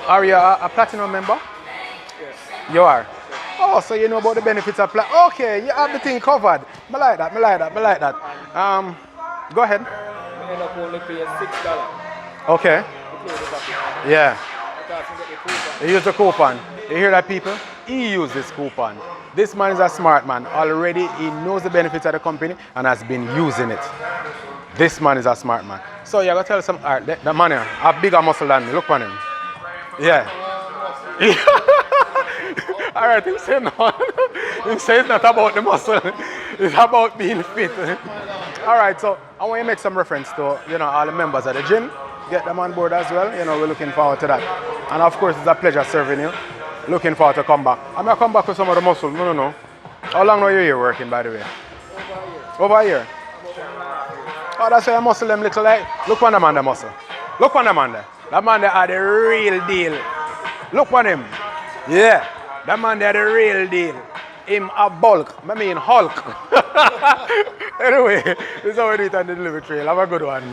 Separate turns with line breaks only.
Are you a platinum member?
Yes.
You are. Oh, so you know about the benefits of platinum. Okay, you have the thing covered. I like that. I like that. I like that. Um, Go ahead.
I end up only paying $6
Okay.
to play the package.
Yeah.
Because I get the coupon.
He used the coupon. You hear that, people? He used this coupon. This man is a smart man. Already, he knows the benefits of the company and has been using it. This man is a smart man. So you're gonna tell some art. The man here, a bigger muscle than me. Look on him. Yeah. All right, him say no. Him say it's not about the muscle. It's about being fit. All right, so I want you to make some reference to all the members of the gym. Get them on board as well. We're looking forward to that. And of course, it's a pleasure serving you. Looking forward to come back. I'm gonna come back with some of the muscle. No. How long are you here working, by the way? Over a year. Oh, that's why your muscle them little like. Look on the man, the muscle. Look on the man there. That man there are the real deal. Look on him. Yeah. That man there the real deal. Him a bulk. I mean Hulk. Anyway, this is how we do it on the delivery trail. Have a good one.